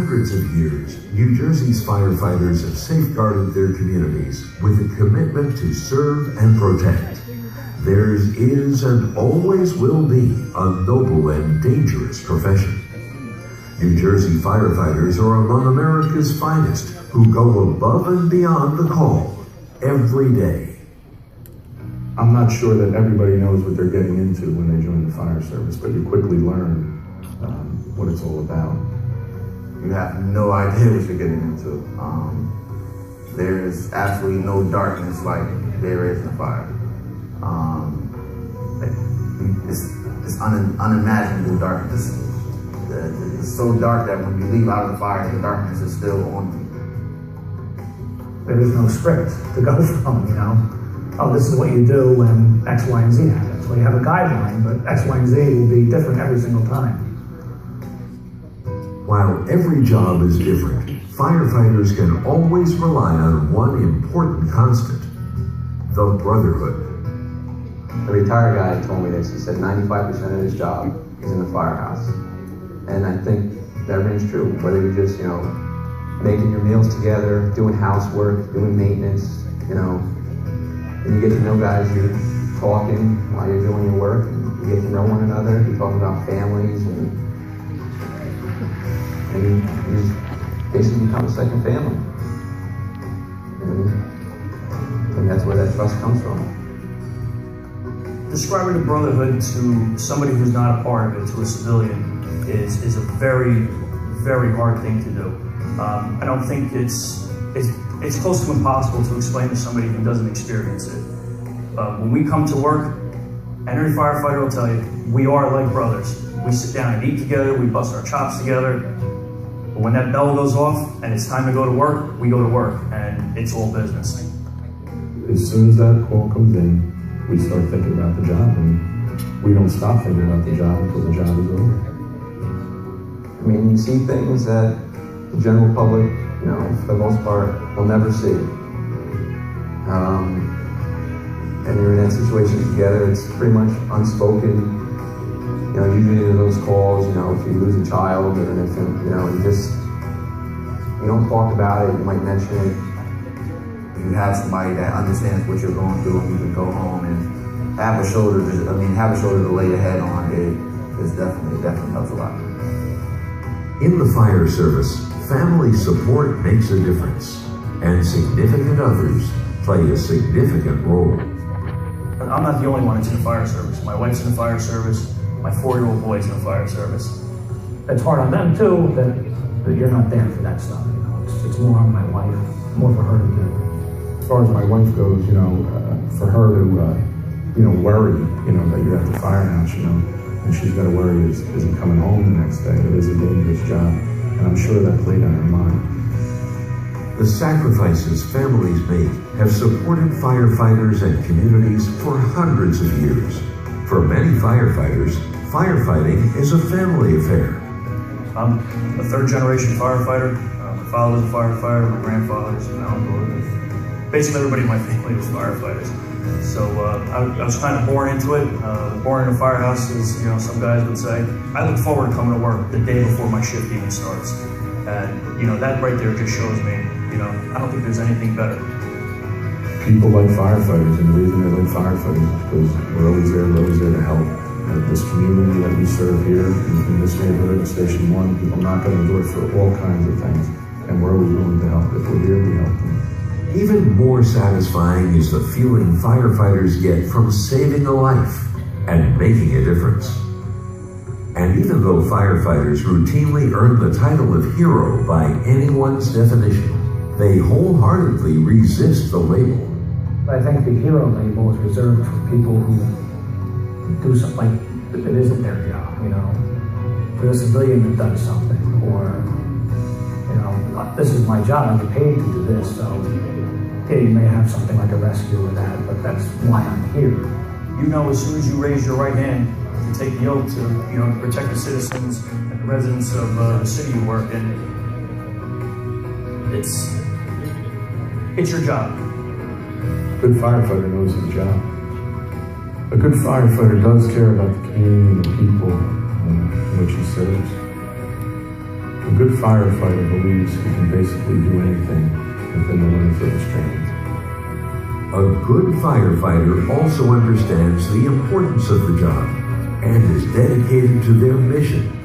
hundreds of years, New Jersey's firefighters have safeguarded their communities with a commitment to serve and protect. Theirs is and always will be a noble and dangerous profession. New Jersey firefighters are among America's finest, who go above and beyond the call every day. I'm not sure that everybody knows what they're getting into when they join the fire service, but you quickly learn what it's all about. You have no idea what you're getting into. There's absolutely no darkness like there is in the fire. It's unimaginable darkness. It's so dark that when you leave out of the fire, the darkness is still on you. There is no script to go from, you know. Oh, this is what you do when X, Y, and Z happens. Well, you have a guideline, but X, Y, and Z will be different every single time. While every job is different, firefighters can always rely on one important constant: the brotherhood. A retired guy told me this. He said 95% of his job is in the firehouse. And I think that rings true. Whether you're just, making your meals together, doing housework, doing maintenance, and you get to know guys, you're talking while you're doing your work, and you get to know one another, you're talking about families, and you just basically become a second family. And that's where that trust comes from. Describing the brotherhood to somebody who's not a part of it, to a civilian, is a very, very hard thing to do. I don't think it's close to impossible to explain to somebody who doesn't experience it. When we come to work, and every firefighter will tell you, we are like brothers. We sit down and eat together, we bust our chops together. But when that bell goes off and it's time to go to work, we go to work, and it's all business. As soon as that call comes in, we start thinking about the job, and we don't stop thinking about the job until the job is over. I mean, you see things that the general public, for the most part, will never see. And you're in that situation together, it's pretty much unspoken. Usually in those calls, if you lose a child or an infant, you don't talk about it, you might mention it. You have somebody that understands what you're going through, and you can go home and have a shoulder to lay your head on. It definitely helps a lot. In the fire service, family support makes a difference, and significant others play a significant role. I'm not the only one that's in the fire service. My wife's in the fire service. My 4-year-old boy's in the fire service. It's hard on them too that you're not there for that stuff. It's more on my wife, more for her to do. As far as my wife goes, for her to, worry, that you're at the firehouse, and she's got to worry, is he coming home the next day? It is a dangerous job, and I'm sure that played on her mind. The sacrifices families make have supported firefighters and communities for hundreds of years. For many firefighters, firefighting is a family affair. I'm a 3rd-generation firefighter. My father was a firefighter, my grandfather's an uncle. Basically, everybody in my family was firefighters. So I was kind of born into it. Born in a firehouse, as some guys would say. I look forward to coming to work the day before my shift even starts. And that right there just shows me, I don't think there's anything better. People like firefighters, and the reason they like firefighters is because we're always there to help. This community that we serve here, in this neighborhood, in Station 1, people knock on the door for all kinds of things, and we're always willing to help. If we're here, we help them. Even more satisfying is the feeling firefighters get from saving a life and making a difference. And even though firefighters routinely earn the title of hero by anyone's definition, they wholeheartedly resist the label. I think the hero label is reserved for people who do something like it isn't their job, for the civilian that does something, or, this is my job, I get paid to do this, so yeah, you may have something like a rescue or that, but that's why I'm here. As soon as you raise your right hand to take the oath to, protect the citizens and the residents of the city you work in, it's your job. A good firefighter knows his job. A good firefighter does care about the community and the people in which he serves. A good firefighter believes he can basically do anything within the limits of his training. A good firefighter also understands the importance of the job and is dedicated to their mission